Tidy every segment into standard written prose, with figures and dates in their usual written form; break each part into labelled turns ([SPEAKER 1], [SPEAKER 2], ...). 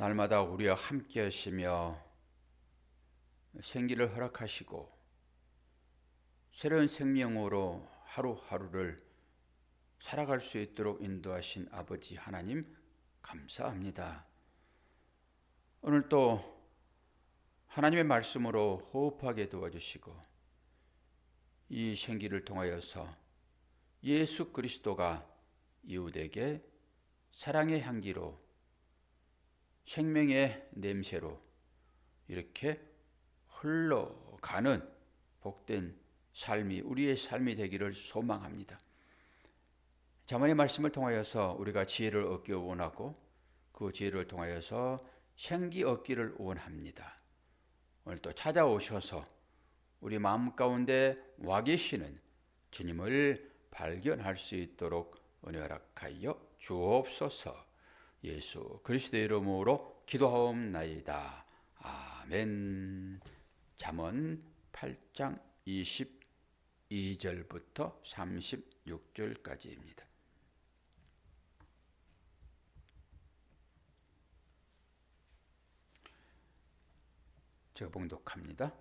[SPEAKER 1] 날마다 우리와 함께 하시며 생기를 허락하시고 새로운 생명으로 하루하루를 살아갈 수 있도록 인도하신 아버지 하나님 감사합니다. 오늘 또 하나님의 말씀으로 호흡하게 도와주시고 이 생기를 통하여서 예수 그리스도가 이웃에게 사랑의 향기로 생명의 냄새로 이렇게 흘러가는 복된 삶이 우리의 삶이 되기를 소망합니다. 자문의 말씀을 통하여서 우리가 지혜를 얻기 원하고 그 지혜를 통하여서 생기 얻기를 원합니다. 오늘 또 찾아오셔서 우리 마음 가운데 와 계시는 주님을 발견할 수 있도록 은혜 허락하여 주옵소서. 예수 그리스도의 이름으로 기도하옵나이다. 아멘. 잠언 8장 22절부터 36절까지입니다. 제가 봉독합니다.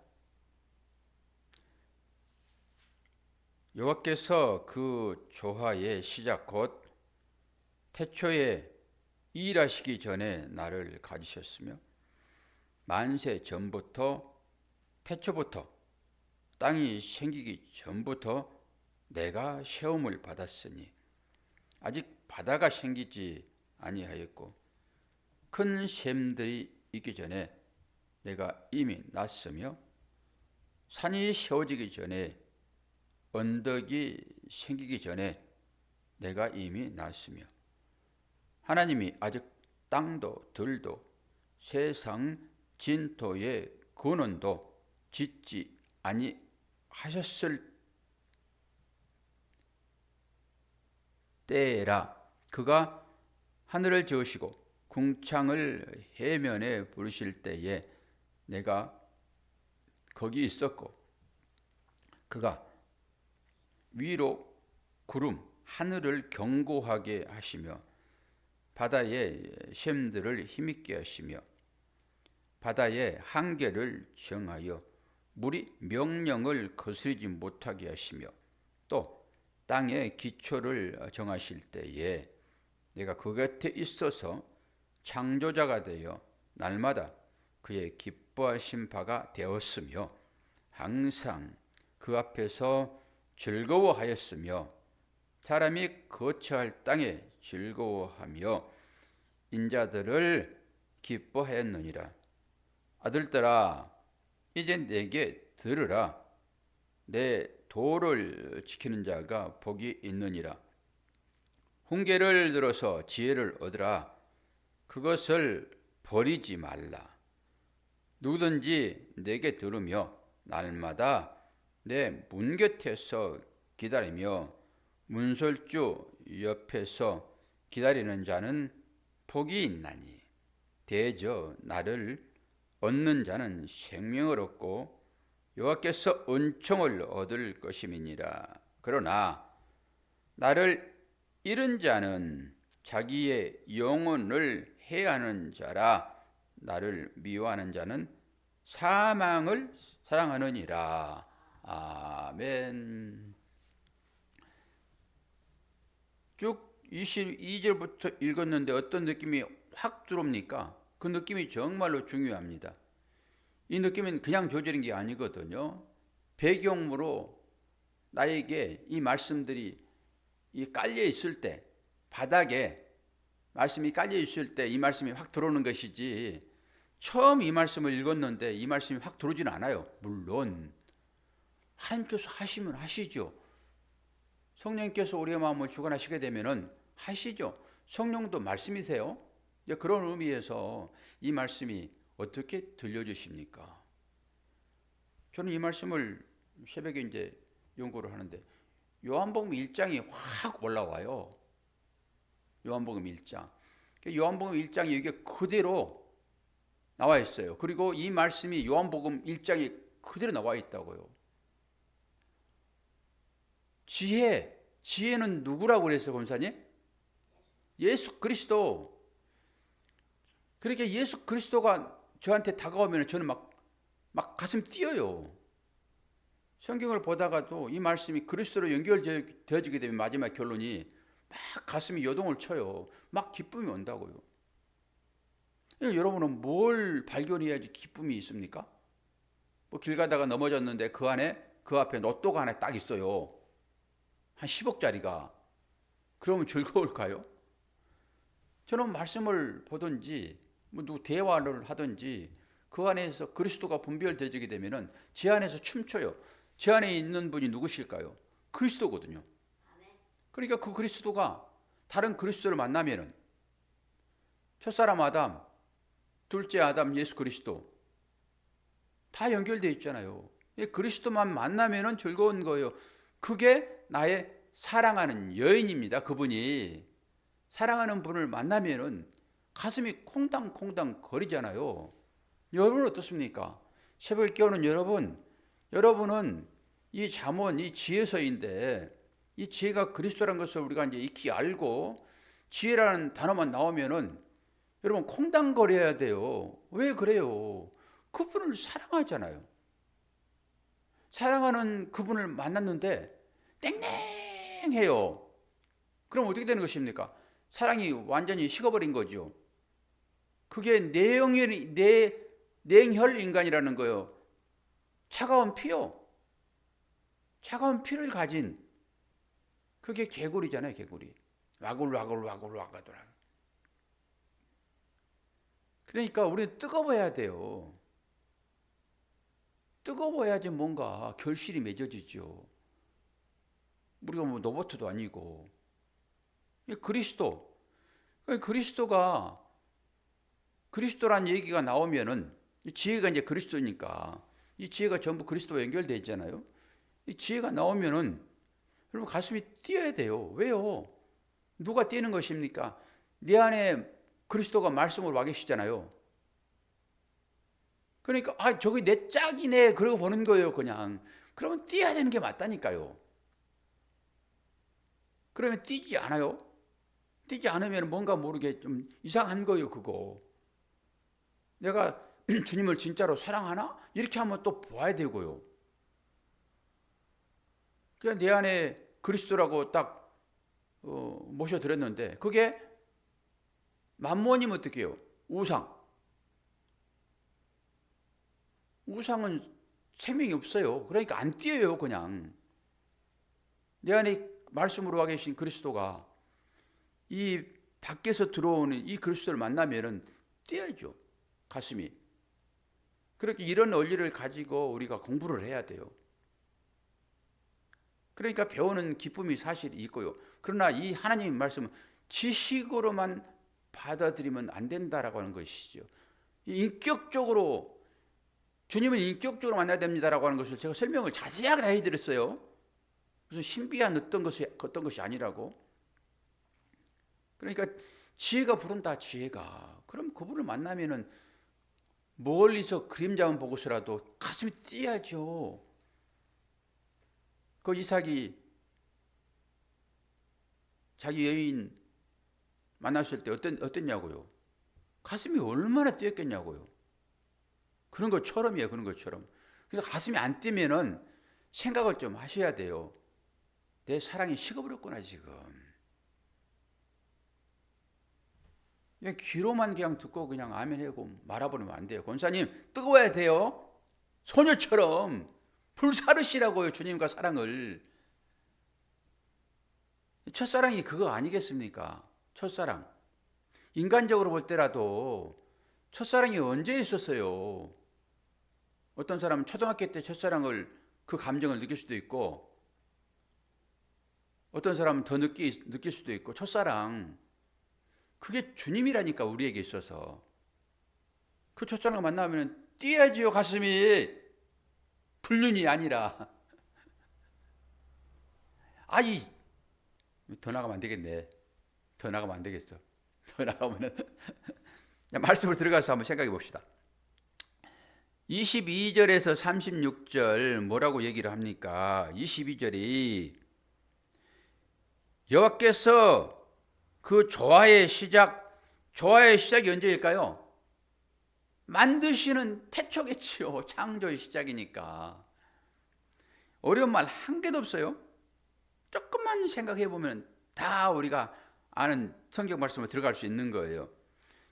[SPEAKER 1] 여호와께서 그 조화의 시작 곧 태초에 일하시기 전에 나를 가지셨으며 만세 전부터 태초부터 땅이 생기기 전부터 내가 시험을 받았으니 아직 바다가 생기지 아니하였고 큰 샘들이 있기 전에 내가 이미 났으며 산이 세워지기 전에 언덕이 생기기 전에 내가 이미 났으며 하나님이 아직 땅도 들도 세상 진토의 근원도 짓지 아니하셨을 때라. 그가 하늘을 저으시고 궁창을 해면에 부르실 때에 내가 거기 있었고 그가 위로 구름 하늘을 견고하게 하시며 바다의 샘들을 힘있게 하시며 바다의 한계를 정하여 물이 명령을 거스르지 못하게 하시며 또 땅의 기초를 정하실 때에 내가 그 곁에 있어서 창조자가 되어 날마다 그의 기뻐하신 바가 되었으며 항상 그 앞에서 즐거워하였으며 사람이 거처할 땅에 즐거워하며 인자들을 기뻐하였느니라. 아들들아 이제 내게 들으라. 내 도를 지키는 자가 복이 있느니라. 훈계를 들어서 지혜를 얻으라. 그것을 버리지 말라. 누구든지 내게 들으며 날마다 내 문 곁에서 기다리며 문설주 옆에서 기다리는 자는 복이 있나니 대저 나를 얻는 자는 생명을 얻고 여호와께서 은총을 얻을 것임이니라. 그러나 나를 잃은 자는 자기의 영혼을 해하는 자라. 나를 미워하는 자는 사망을 사랑하느니라. 아멘. 쭉 22절부터 읽었는데 어떤 느낌이 확 들어옵니까? 그 느낌이 정말로 중요합니다. 이 느낌은 그냥 조절인 게 아니거든요. 배경으로 나에게 이 말씀들이 깔려 있을 때, 바닥에 말씀이 깔려 있을 때 이 말씀이 확 들어오는 것이지, 처음 이 말씀을 읽었는데 이 말씀이 확 들어오지는 않아요. 물론 하나님께서 하시면 하시죠. 성령님께서 우리의 마음을 주관하시게 되면은 하시죠. 성령도 말씀이세요. 그런 의미에서 이 말씀이 어떻게 들려주십니까? 저는 이 말씀을 새벽에 이제 연구를 하는데 요한복음 1장이 확 올라와요. 요한복음 1장. 요한복음 1장이 이게 그대로 나와 있어요. 그리고 이 말씀이 요한복음 1장에 그대로 나와 있다고요. 지혜는 누구라고 그랬어요, 권사님? 예수 그리스도. 그러니까 예수 그리스도가 저한테 다가오면 저는 막 가슴 뛰어요. 성경을 보다가도 이 말씀이 그리스도로 연결되어지게 되면 마지막 결론이 막 가슴이 요동을 쳐요. 막 기쁨이 온다고요. 여러분은 뭘 발견해야지 기쁨이 있습니까? 뭐 길 가다가 넘어졌는데 그 앞에 로또가 하나 딱 있어요. 한 10억짜리가. 그러면 즐거울까요? 저는 말씀을 보든지 뭐 누구 대화를 하든지 그 안에서 그리스도가 분별되게 되면은 제 안에서 춤춰요. 제 안에 있는 분이 누구실까요? 그리스도거든요. 그러니까 그 그리스도가 다른 그리스도를 만나면은 첫사람 아담, 둘째 아담 예수 그리스도 다 연결되어 있잖아요. 그리스도만 만나면은 즐거운 거예요. 그게 나의 사랑하는 여인입니다. 그분이 사랑하는 분을 만나면은 가슴이 콩당콩당 거리잖아요. 여러분 어떻습니까? 새벽에 깨우는 여러분은 이 잠언, 이 지혜서인데 이 지혜가 그리스도라는 것을 우리가 이제 익히 알고 지혜라는 단어만 나오면은 여러분 콩당거려야 돼요. 왜 그래요? 그분을 사랑하잖아요. 사랑하는 그분을 만났는데 땡땡해요. 그럼 어떻게 되는 것입니까? 사랑이 완전히 식어버린 거죠. 그게 냉혈 인간이라는 거예요. 차가운 피요. 차가운 피를 가진 그게 개구리잖아요, 개구리. 와글와글와글와글. 그러니까 우리는 뜨거워야 돼요. 뜨거워야지 뭔가 결실이 맺어지죠. 우리가 뭐 로봇도 아니고. 그리스도란 얘기가 나오면은 지혜가 이제 그리스도니까 이 지혜가 전부 그리스도와 연결되어 있잖아요. 이 지혜가 나오면은 여러분 가슴이 뛰어야 돼요. 왜요? 누가 뛰는 것입니까? 내 안에 그리스도가 말씀으로 와 계시잖아요. 그러니까 저기 내 짝이네 그러고 보는 거예요. 그냥 그러면 뛰어야 되는 게 맞다니까요. 그러면 뛰지 않아요? 뛰지 않으면 뭔가 모르게 좀 이상한 거예요. 그거 내가 주님을 진짜로 사랑하나? 이렇게 한번 또 보아야 되고요. 그냥 내 안에 그리스도라고 딱 모셔드렸는데 그게 만몬이면 어떻게 해요? 우상은 생명이 없어요. 그러니까 안 뛰어요. 그냥 내 안에 말씀으로 와 계신 그리스도가 이 밖에서 들어오는 이 그리스도를 만나면은 뛰어야죠. 가슴이. 그렇게 이런 원리를 가지고 우리가 공부를 해야 돼요. 그러니까 배우는 기쁨이 사실 있고요. 그러나 이 하나님의 말씀은 지식으로만 받아들이면 안 된다라고 하는 것이죠. 인격적으로 주님을 인격적으로 만나야 됩니다라고 하는 것을 제가 설명을 자세하게 다 해드렸어요. 무슨 신비한 어떤 것이 아니라고. 그러니까 지혜가 부른다. 지혜가. 그럼 그분을 만나면은 멀리서 그림자만 보고서라도 가슴이 뛰어야죠. 그 이삭이 자기 여인 만났을 때 어땠냐고요? 가슴이 얼마나 뛰었겠냐고요. 그런 것처럼이에요. 그런 것처럼. 그래서 가슴이 안 뛰면은 생각을 좀 하셔야 돼요. 내 사랑이 식어버렸구나 지금. 그냥 귀로만 그냥 듣고 그냥 아멘 하고 말아버리면 안 돼요. 권사님 뜨거워야 돼요. 소녀처럼 불사르시라고요. 주님과 사랑을. 첫사랑이 그거 아니겠습니까? 첫사랑. 인간적으로 볼 때라도 첫사랑이 언제 있었어요? 어떤 사람은 초등학교 때 첫사랑을 그 감정을 느낄 수도 있고 어떤 사람은 더 늦게 느낄 수도 있고 첫사랑 그게 주님이라니까 우리에게 있어서 그 첫사랑을 만나면 뛰어야지요 가슴이 불륜이 아니라 더 나가면 안 되겠네 더 나가면 안 되겠어 더 나가면은 말씀을 들어가서 한번 생각해 봅시다 22절에서 36절 뭐라고 얘기를 합니까 22절이 여호와께서 그 조화의 시작이 언제일까요? 만드시는 태초겠지요. 창조의 시작이니까. 어려운 말 한 개도 없어요. 조금만 생각해 보면 다 우리가 아는 성경 말씀으로 들어갈 수 있는 거예요.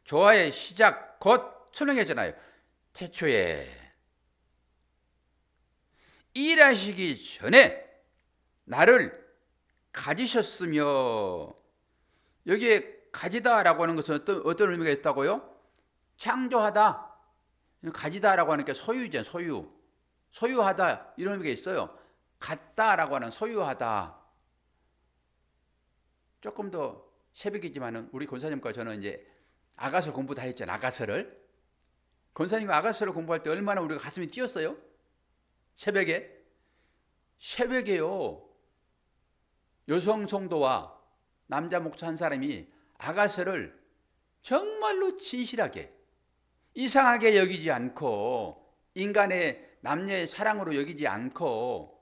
[SPEAKER 1] 조화의 시작 곧 설명했잖아요. 태초에 일하시기 전에 나를 가지셨으며, 여기에 가지다라고 하는 것은 어떤 의미가 있다고요? 창조하다. 가지다라고 하는 게 소유죠. 소유하다 이런 의미가 있어요. 갖다라고 하는 소유하다. 조금 더 새벽이지만은 우리 권사님과 저는 이제 아가서 공부 다 했잖아요. 아가서를. 권사님과 아가서를 공부할 때 얼마나 우리가 가슴이 뛰었어요? 새벽에요. 여성 성도와 남자 목사 한 사람이 아가서를 정말로 진실하게, 이상하게 여기지 않고, 인간의 남녀의 사랑으로 여기지 않고,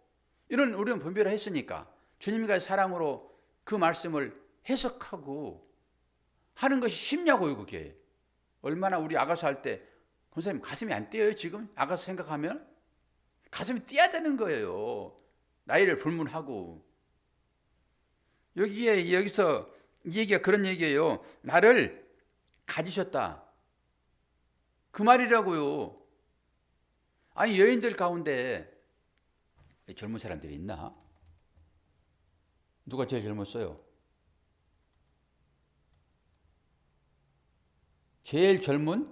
[SPEAKER 1] 이런 우리는 분별을 했으니까 주님과 사랑으로 그 말씀을 해석하고 하는 것이 쉽냐고요. 그게 얼마나 우리 아가서 할 때 권사님 가슴이 안 뛰어요? 지금 아가서 생각하면 가슴이 뛰어야 되는 거예요. 나이를 불문하고. 여기서 이 얘기가 그런 얘기예요. 나를 가지셨다, 그 말이라고요. 아니, 여인들 가운데 젊은 사람들이 있나? 누가 제일 젊었어요? 제일 젊은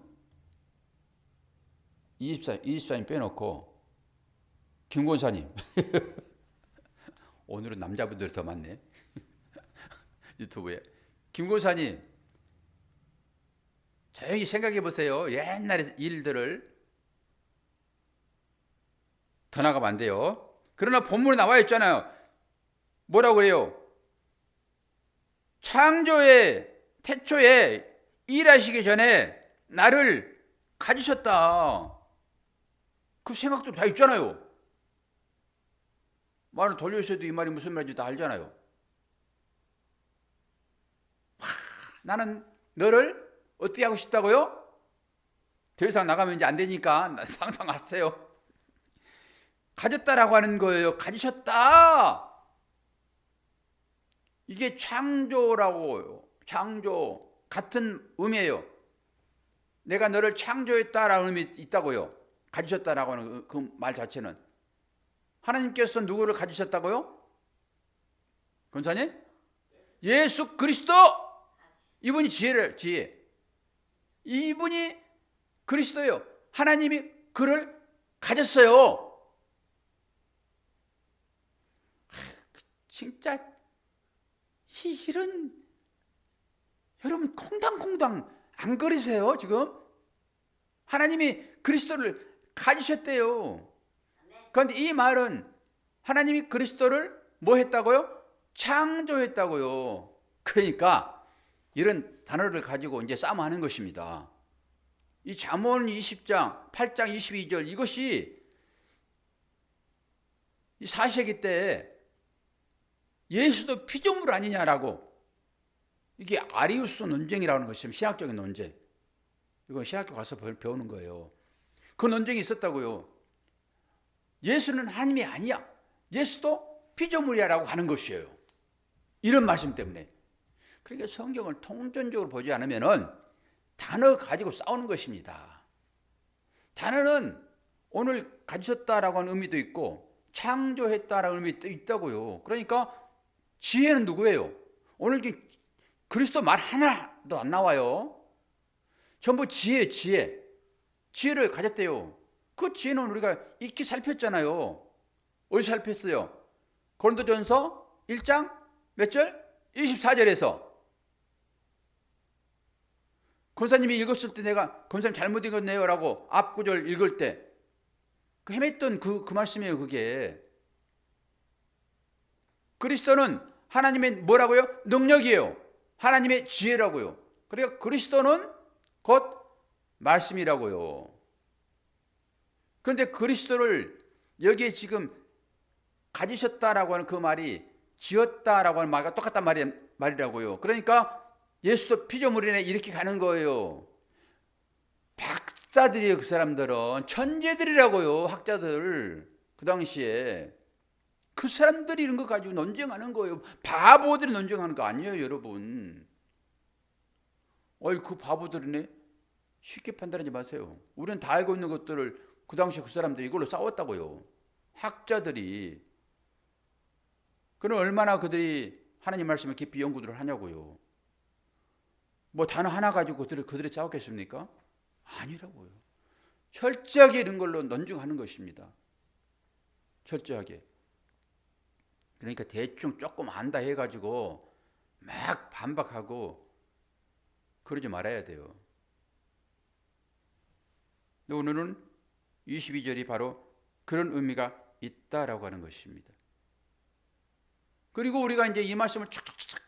[SPEAKER 1] 24인 빼놓고 김권사님. 오늘은 남자분들이 더 많네. 유튜브에. 김권사님, 조용히 생각해 보세요. 옛날의 일들을. 더 나가면 안 돼요. 그러나 본문에 나와 있잖아요. 뭐라고 그래요? 태초에 일하시기 전에 나를 가지셨다. 그 생각도 다 있잖아요. 말을 돌려서도 이 말이 무슨 말인지 다 알잖아요. 나는 너를 어떻게 하고 싶다고요? 더 이상 나가면 이제 안 되니까 상상하세요. 가졌다라고 하는 거예요. 가지셨다. 이게 창조라고요. 창조. 같은 의미예요. 내가 너를 창조했다라는 의미 있다고요. 가지셨다라고 하는 그 말 자체는. 하나님께서 누구를 가지셨다고요? 권사님? 예수 그리스도. 이분이 지혜. 이분이 그리스도예요. 하나님이 그를 가졌어요. 진짜 이런, 여러분 콩당콩당 안 거리세요 지금? 하나님이 그리스도를 가지셨대요. 그런데 이 말은 하나님이 그리스도를 뭐 했다고요? 창조했다고요. 그러니까 이런 단어를 가지고 이제 싸움하는 것입니다. 이 잠언 20장 8장 22절 이것이 이 4세기 때 예수도 피조물 아니냐라고, 이게 아리우스 논쟁이라는 것이 신학적인 논쟁. 이건 신학교 가서 배우는 거예요. 그 논쟁이 있었다고요. 예수는 하나님이 아니야. 예수도 피조물이야라고 하는 것이에요. 이런 말씀 때문에. 그러니까 성경을 통전적으로 보지 않으면은 단어 가지고 싸우는 것입니다. 단어는 오늘 가지셨다라고 하는 의미도 있고 창조했다라는 의미도 있다고요. 그러니까 지혜는 누구예요? 오늘 그리스도 말 하나도 안 나와요. 전부 지혜를 가졌대요. 그 지혜는 우리가 익히 살폈잖아요. 어디서 살폈어요? 고린도전서 1장 몇 절? 24절에서. 권사님이 읽었을 때 내가 권사님 잘못 읽었네요 라고 앞구절 읽을 때 그 헤맸던 그 말씀이에요. 그게 그리스도는 하나님의 뭐라고요? 능력이에요. 하나님의 지혜라고요. 그러니까 그리스도는 곧 말씀이라고요. 그런데 그리스도를 여기에 지금 가지셨다라고 하는 그 말이 지었다라고 하는 말과 똑같단 말이라고요. 그러니까 예수도 피조물이네 이렇게 가는 거예요. 학자들이에요. 그 사람들은 천재들이라고요. 학자들. 그 당시에 그 사람들이 이런 거 가지고 논쟁하는 거예요. 바보들이 논쟁하는 거 아니에요, 여러분. 어이, 그 바보들이네. 쉽게 판단하지 마세요. 우리는 다 알고 있는 것들을 그 당시에 그 사람들이 이걸로 싸웠다고요. 학자들이. 그럼 얼마나 그들이 하나님 말씀을 깊이 연구를 하냐고요. 뭐 단어 하나 가지고 그들이 싸웠겠습니까? 아니라고요. 철저하게 이런 걸로 논증하는 것입니다. 철저하게. 그러니까 대충 조금 안다 해가지고 막 반박하고 그러지 말아야 돼요. 오늘은 22절이 바로 그런 의미가 있다라고 하는 것입니다. 그리고 우리가 이제 이 말씀을 착착착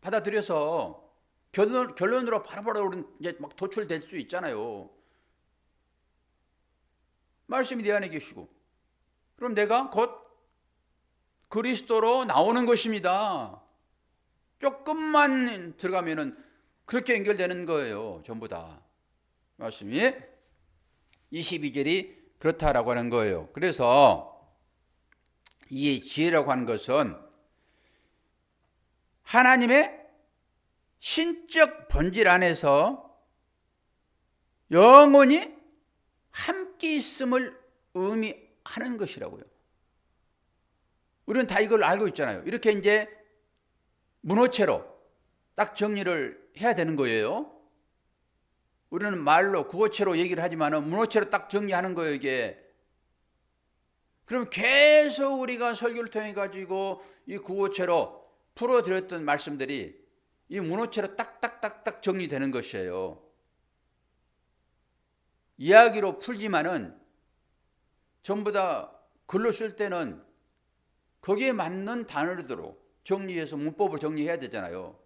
[SPEAKER 1] 받아들여서 결론으로 바로바로 이제 막 도출될 수 있잖아요. 말씀이 내 안에 계시고, 그럼 내가 곧 그리스도로 나오는 것입니다. 조금만 들어가면은 그렇게 연결되는 거예요. 전부 다. 말씀이 22절이 그렇다라고 하는 거예요. 그래서 이 지혜라고 하는 것은 하나님의 신적 본질 안에서 영원히 함께 있음을 의미하는 것이라고요. 우리는 다 이걸 알고 있잖아요. 이렇게 이제 문어체로 딱 정리를 해야 되는 거예요. 우리는 말로 구어체로 얘기를 하지만 문어체로 딱 정리하는 거예요, 이게. 그럼 계속 우리가 설교를 통해 가지고 이 구어체로 풀어드렸던 말씀들이 이 문어체로 딱딱딱딱 정리되는 것이에요. 이야기로 풀지만은 전부 다 글로 쓸 때는 거기에 맞는 단어로 정리해서 문법을 정리해야 되잖아요.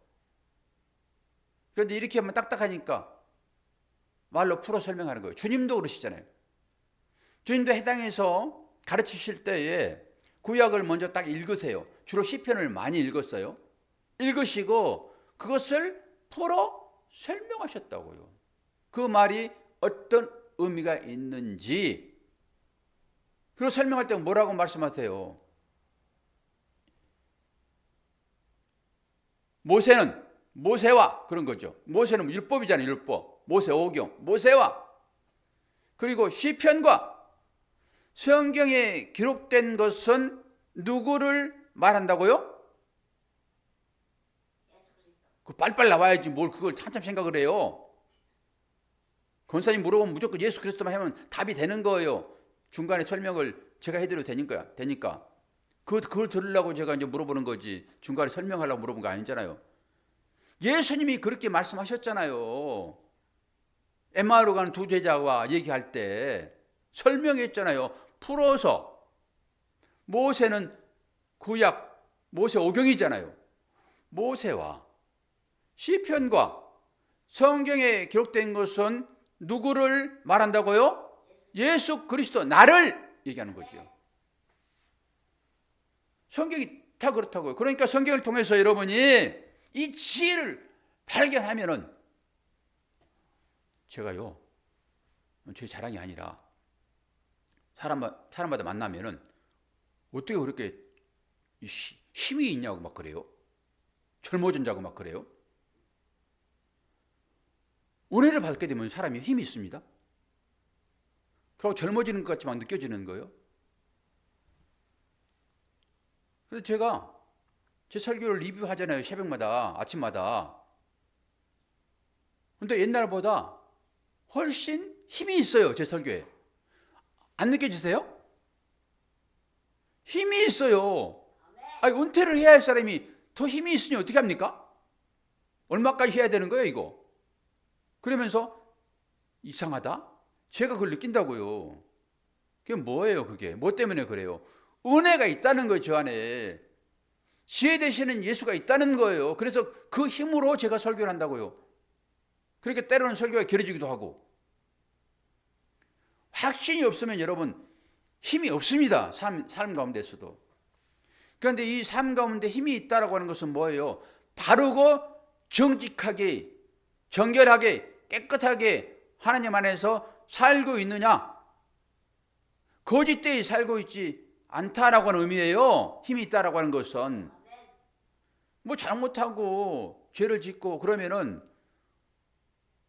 [SPEAKER 1] 그런데 이렇게 하면 딱딱하니까 말로 풀어 설명하는 거예요. 주님도 그러시잖아요. 주님도 해당해서 가르치실 때에 구약을 먼저 딱 읽으세요. 주로 시편을 많이 읽었어요. 읽으시고 그것을 풀어 설명하셨다고요. 그 말이 어떤 의미가 있는지. 그리고 설명할 때 뭐라고 말씀하세요? 모세와 그런 거죠. 모세는 율법이잖아요. 율법. 모세오경. 모세와 그리고 시편과 성경에 기록된 것은 누구를 말한다고요? 그 빨빨 나와야지 뭘 그걸 한참 생각을 해요. 권사님 물어보면 무조건 예수 그리스도만 하면 답이 되는 거예요. 중간에 설명을 제가 해드려도 되니까. 그걸 들으려고 제가 이제 물어보는 거지. 중간에 설명하려고 물어본 거 아니잖아요. 예수님이 그렇게 말씀하셨잖아요. 엠마오로 가는 두 제자와 얘기할 때 설명했잖아요. 풀어서. 모세는 구약 모세오경이잖아요. 모세와 시편과 성경에 기록된 것은 누구를 말한다고요? 예수 그리스도, 나를 얘기하는 거죠. 성경이 다 그렇다고요. 그러니까 성경을 통해서 여러분이 이 지혜를 발견하면은 제가요, 제 자랑이 아니라 사람마다 만나면은 어떻게 그렇게 힘이 있냐고 막 그래요. 젊어진다고 막 그래요. 은혜를 받게 되면 사람이 힘이 있습니다. 그리고 젊어지는 것 같지만 느껴지는 거예요. 그래서 제가 제 설교를 리뷰하잖아요. 새벽마다, 아침마다. 근데 옛날보다 훨씬 힘이 있어요. 제 설교에. 안 느껴지세요? 힘이 있어요. 아니, 은퇴를 해야 할 사람이 더 힘이 있으니 어떻게 합니까? 얼마까지 해야 되는 거예요, 이거? 그러면서 이상하다? 제가 그걸 느낀다고요. 그게 뭐예요, 그게? 뭐 때문에 그래요? 은혜가 있다는 거예요, 저 안에. 지혜 되시는 예수가 있다는 거예요. 그래서 그 힘으로 제가 설교를 한다고요. 그렇게 때로는 설교가 길어지기도 하고. 확신이 없으면 여러분 힘이 없습니다. 삶 가운데서도. 그런데 이 삶 가운데 힘이 있다라고 하는 것은 뭐예요? 바르고 정직하게, 정결하게, 깨끗하게 하나님 안에서 살고 있느냐? 거짓되이 살고 있지 않다라고 하는 의미예요. 힘이 있다라고 하는 것은. 뭐 잘못하고 죄를 짓고 그러면은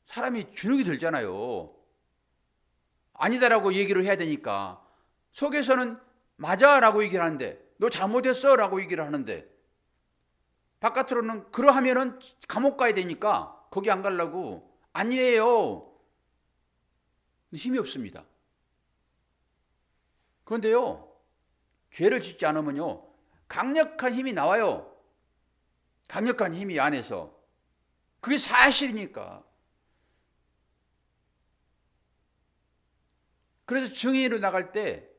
[SPEAKER 1] 사람이 주눅이 들잖아요. 아니다라고 얘기를 해야 되니까. 속에서는 맞아라고 얘기를 하는데, 너 잘못했어라고 얘기를 하는데, 바깥으로는 그러하면은 감옥 가야 되니까 거기 안 가려고 아니에요. 힘이 없습니다. 그런데요, 죄를 짓지 않으면요, 강력한 힘이 나와요. 강력한 힘이 안에서. 그게 사실이니까. 그래서 증인으로 나갈 때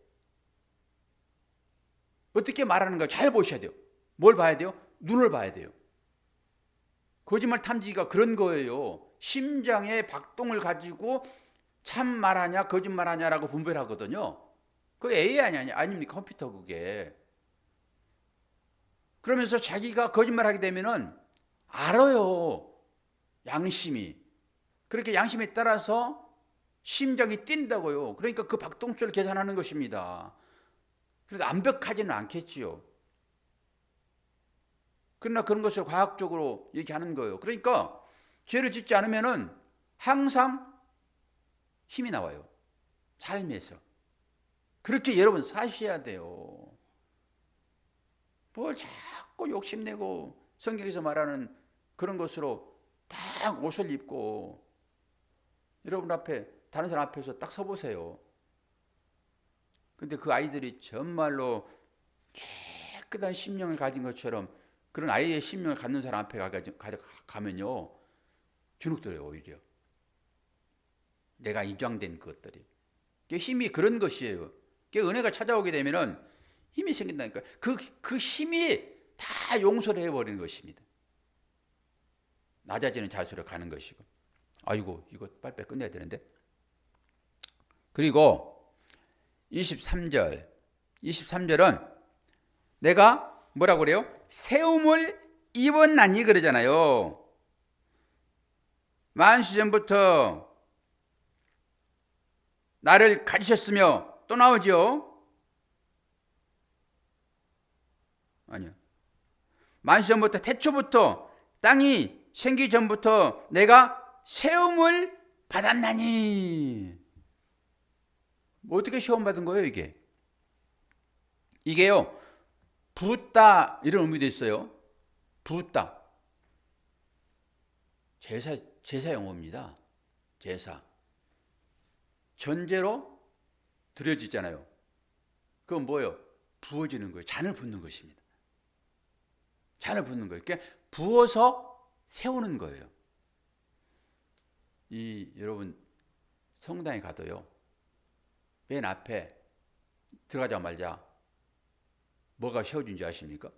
[SPEAKER 1] 어떻게 말하는가 잘 보셔야 돼요. 뭘 봐야 돼요? 눈을 봐야 돼요. 거짓말 탐지기가 그런 거예요. 심장의 박동을 가지고 참 말하냐 거짓말하냐라고 분별하거든요. 그 AI 아닙니까? 컴퓨터 그게. 그러면서 자기가 거짓말하게 되면은 알아요. 양심이. 그렇게 양심에 따라서 심장이 뛴다고요. 그러니까 그 박동수를 계산하는 것입니다. 그래도 완벽하지는 않겠지요. 그러나 그런 것을 과학적으로 얘기하는 거예요. 그러니까 죄를 짓지 않으면은 항상 힘이 나와요. 삶에서. 그렇게 여러분 사셔야 돼요. 뭘 자꾸 욕심내고 성경에서 말하는 그런 것으로 딱 옷을 입고 여러분 앞에 다른 사람 앞에서 딱 서보세요. 근데 그 아이들이 정말로 깨끗한 심령을 가진 것처럼 그런 아이의 심령을 갖는 사람 앞에 가면요 주눅들어요. 오히려 내가 인정된 것들이 힘이 그런 것이에요. 은혜가 찾아오게 되면은 힘이 생긴다니까. 그 힘이 다 용서를 해버리는 것입니다. 낮아지는 자세로 가는 것이고. 아이고 이거 빨리빨리 끝내야 되는데. 그리고 23절은 내가 뭐라고 그래요? 세움을 입었나니 그러잖아요. 만시 전부터 나를 가지셨으며 또 나오죠. 아니요. 만시 전부터 태초부터 땅이 생기기 전부터 내가 세움을 받았나니. 뭐 어떻게 시험 받은 거예요 이게? 이게요 붓다 이런 의미도 있어요. 붓다 제사 용어입니다. 제사 전제로 드려지잖아요. 그건 뭐예요? 부어지는 거예요. 잔을 붓는 것입니다. 잔을 붓는 거예요. 그러니까 부어서 세우는 거예요. 여러분 성당에 가도요 맨 앞에 들어가자마자 뭐가 세워진지 아십니까?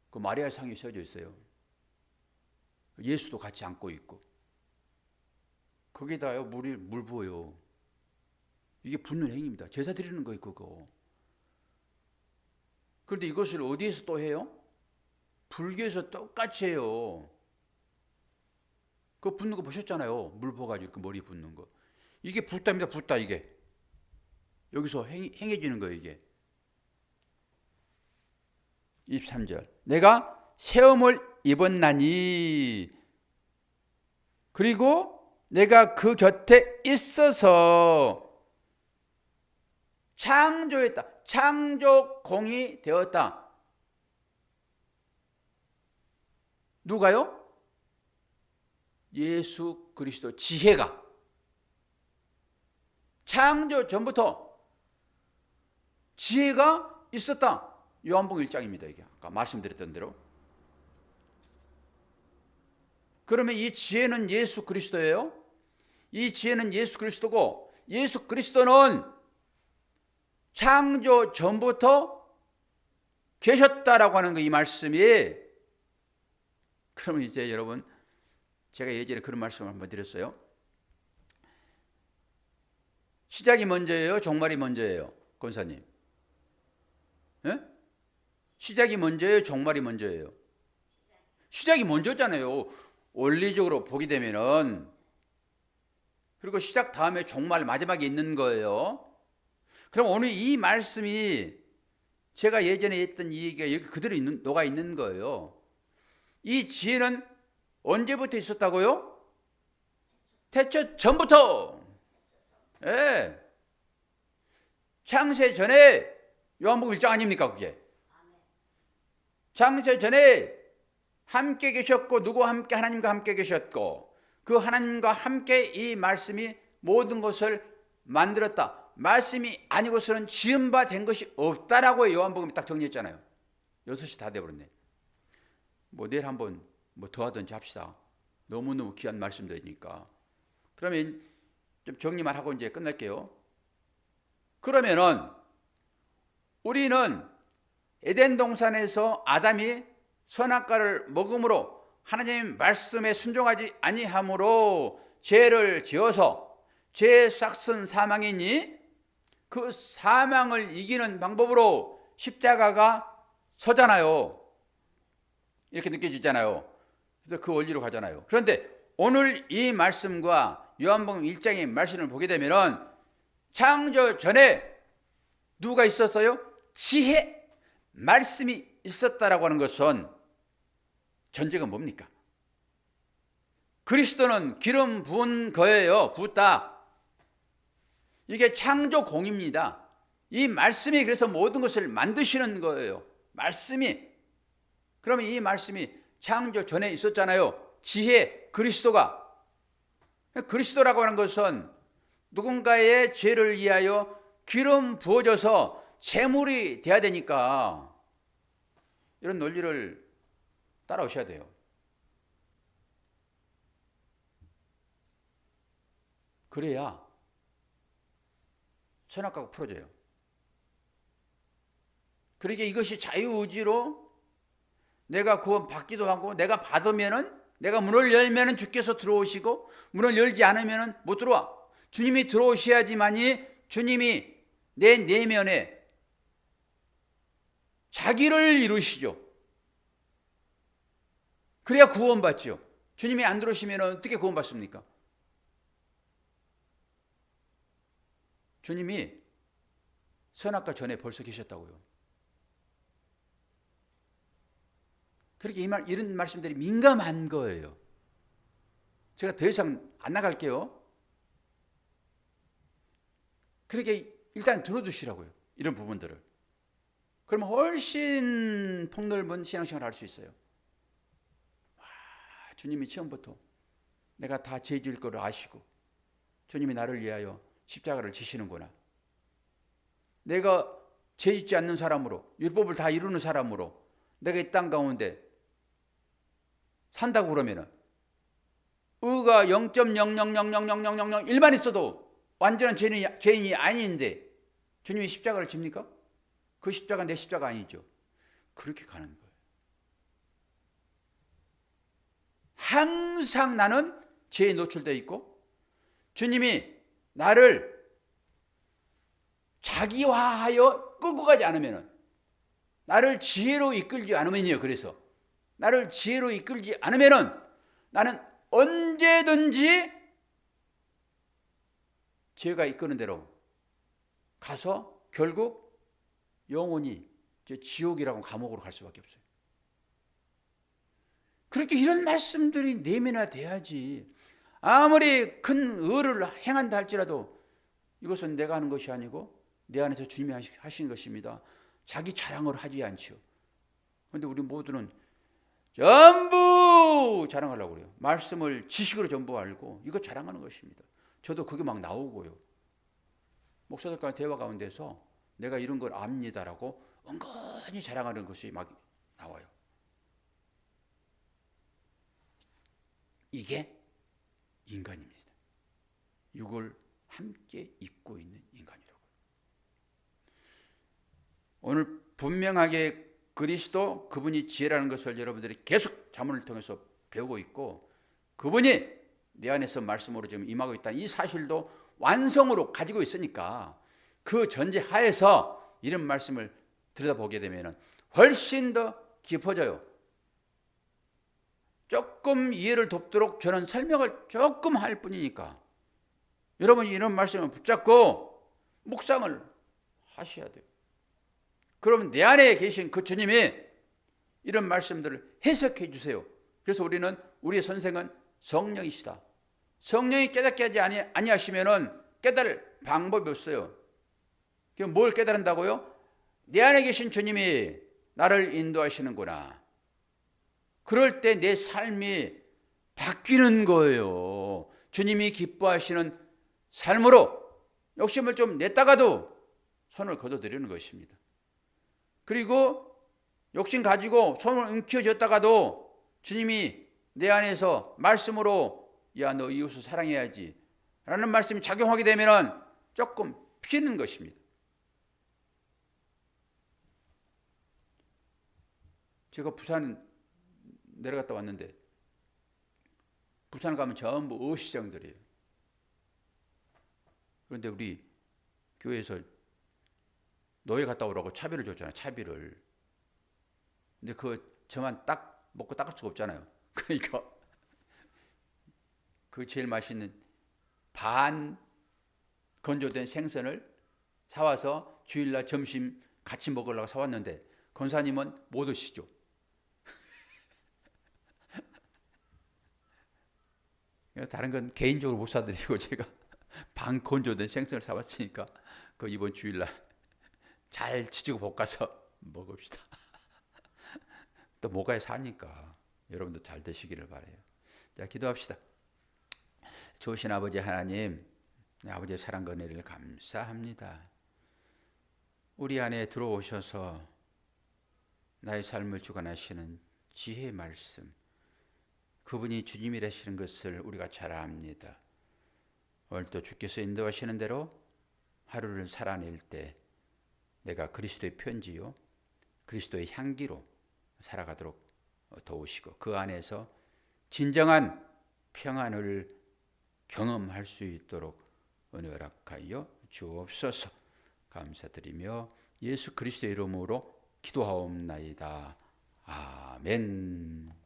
[SPEAKER 1] 그 마리아 상이 세워져 있어요. 예수도 같이 앉고 있고 거기다요 물 부어요. 이게 붓는 행위입니다. 제사 드리는 거예요 그거. 그런데 이것을 어디에서 또 해요? 불교에서 똑같이 해요. 그거 붓는 거 보셨잖아요. 물 부어가지고 그 머리 붓는 거. 이게 붓다입니다. 붓다 이게. 여기서 행해지는 거예요 이게. 23절 내가 세움을 입었나니 그리고 내가 그 곁에 있어서 창조했다. 창조공이 되었다. 누가요? 예수 그리스도 지혜가 창조 전부터 지혜가 있었다. 요한복음 1장입니다. 이게 아까 말씀드렸던 대로. 그러면 이 지혜는 예수 그리스도예요. 이 지혜는 예수 그리스도고 예수 그리스도는 창조 전부터 계셨다라고 하는 거 이 말씀이. 그러면 이제 여러분 제가 예전에 그런 말씀을 한번 드렸어요. 시작이 먼저예요? 종말이 먼저예요? 권사님. 예? 시작이 먼저예요? 종말이 먼저예요? 시작이 먼저잖아요. 원리적으로 보게 되면은 그리고 시작 다음에 종말 마지막에 있는 거예요. 그럼 오늘 이 말씀이 제가 예전에 했던 이 얘기가 여기 그대로 녹아 있는 거예요. 이 지혜는 언제부터 있었다고요? 태초 전부터. 예. 창세 전에 요한복음 1장 아닙니까 그게? 창세 전에 함께 계셨고 누구와 함께? 하나님과 함께 계셨고 그 하나님과 함께 이 말씀이 모든 것을 만들었다. 말씀이 아니고서는 지은 바 된 것이 없다라고 요한복음이 딱 정리했잖아요. 6시 다 돼버렸네. 뭐 내일 한번 뭐 더 하든지 합시다. 너무너무 귀한 말씀들이니까. 그러면 좀 정리만 하고 이제 끝낼게요. 그러면은 우리는 에덴 동산에서 아담이 선악과를 먹음으로 하나님의 말씀에 순종하지 아니함으로 죄를 지어서 죄의 싹슨 사망이니 그 사망을 이기는 방법으로 십자가가 서잖아요. 이렇게 느껴지잖아요. 그래서 그 원리로 가잖아요. 그런데 오늘 이 말씀과 요한복음 1장의 말씀을 보게 되면 창조 전에 누가 있었어요? 지혜, 말씀이 있었다라고 하는 것은 전제가 뭡니까? 그리스도는 기름 부은 거예요. 붓다. 이게 창조공입니다. 이 말씀이 그래서 모든 것을 만드시는 거예요. 말씀이. 그러면 이 말씀이 창조 전에 있었잖아요. 지혜, 그리스도가. 그리스도라고 하는 것은 누군가의 죄를 위하여 기름 부어져서 제물이 돼야 되니까 이런 논리를 따라오셔야 돼요. 그래야 선악과가 풀어져요. 그러니까 이것이 자유의지로 내가 구원 받기도 하고 내가 받으면은 내가 문을 열면은 주께서 들어오시고 문을 열지 않으면은 못 들어와. 주님이 들어오셔야지만이 주님이 내 내면에 자기를 이루시죠. 그래야 구원받지요. 주님이 안 들어오시면 어떻게 구원받습니까? 주님이 선악과 전에 벌써 계셨다고요. 그렇게 이런 말씀들이 민감한 거예요. 제가 더 이상 안 나갈게요. 그렇게 일단 들어두시라고요. 이런 부분들을. 그러면 훨씬 폭넓은 신앙생활을 할 수 있어요. 와, 주님이 처음부터 내가 다 죄 지을 거를 아시고 주님이 나를 위하여 십자가를 지시는구나. 내가 죄 짓지 않는 사람으로 율법을 다 이루는 사람으로 내가 이 땅 가운데 산다고 그러면은 의가 0.000000001만 있어도 완전한 죄인이 아닌데 주님이 십자가를 집니까? 그 십자가 내 십자가 아니죠. 그렇게 가는 거예요. 항상 나는 죄에 노출되어 있고 주님이 나를 자기화하여 끌고 가지 않으면 나를 지혜로 이끌지 않으면요. 그래서 나를 지혜로 이끌지 않으면 나는 언제든지 죄가 이끄는 대로 가서 결국 영원히 지옥이라고 감옥으로 갈 수밖에 없어요. 그렇게 이런 말씀들이 내면화돼야지. 아무리 큰 의를 행한다 할지라도 이것은 내가 하는 것이 아니고 내 안에서 주님이 하신 것입니다. 자기 자랑을 하지 않죠. 그런데 우리 모두는 전부 자랑하려고 그래요. 말씀을 지식으로 전부 알고 이거 자랑하는 것입니다. 저도 그게 막 나오고요. 목사들과 대화 가운데서 내가 이런 걸 압니다라고 은근히 자랑하는 것이 막 나와요. 이게 인간입니다. 육을 함께 입고 있는 인간이라고요. 오늘 분명하게 그리스도 그분이 지혜라는 것을 여러분들이 계속 자문을 통해서 배우고 있고 그분이 내 안에서 말씀으로 지금 임하고 있다는 이 사실도 완성으로 가지고 있으니까 그 전제 하에서 이런 말씀을 들여다보게 되면 훨씬 더 깊어져요. 조금 이해를 돕도록 저는 설명을 조금 할 뿐이니까 여러분이 이런 말씀을 붙잡고 묵상을 하셔야 돼요. 그러면 내 안에 계신 그 주님이 이런 말씀들을 해석해 주세요. 그래서 우리의 선생은 성령이시다. 성령이 깨닫게 하지 아니하시면은 깨달을 방법이 없어요. 그럼 뭘 깨달은다고요? 내 안에 계신 주님이 나를 인도하시는구나. 그럴 때 내 삶이 바뀌는 거예요. 주님이 기뻐하시는 삶으로 욕심을 좀 냈다가도 손을 거둬들이는 것입니다. 그리고 욕심 가지고 손을 움켜쥐었다가도 주님이 내 안에서 말씀으로 야, 너 이웃을 사랑해야지 라는 말씀이 작용하게 되면 조금 피는 것입니다. 제가 부산 내려갔다 왔는데 부산 가면 전부 어시장들이에요. 그런데 우리 교회에서 노예 갔다 오라고 차비를 줬잖아요. 차비를. 근데 저만 딱 먹고 닦을 수가 없잖아요. 그러니까 그 제일 맛있는 반 건조된 생선을 사와서 주일날 점심 같이 먹으려고 사왔는데 권사님은 못 오시죠. 다른 건 개인적으로 못 사드리고 제가 반 건조된 생선을 사왔으니까 그 이번 주일날 잘 치지고 볶아서 먹읍시다. 또 뭐가 사니까 여러분도 잘 되시기를 바라요. 자, 기도합시다. 좋으신 아버지 하나님, 아버지의 사랑과 은혜를 감사합니다. 우리 안에 들어오셔서 나의 삶을 주관하시는 지혜의 말씀, 그분이 주님이라시는 것을 우리가 잘 압니다. 오늘도 주께서 인도하시는 대로 하루를 살아낼 때 내가 그리스도의 편지요, 그리스도의 향기로 살아가도록 도우시고 그 안에서 진정한 평안을 경험할 수 있도록 은혜 허락하여 주옵소서. 감사드리며 예수 그리스도의 이름으로 기도하옵나이다. 아멘.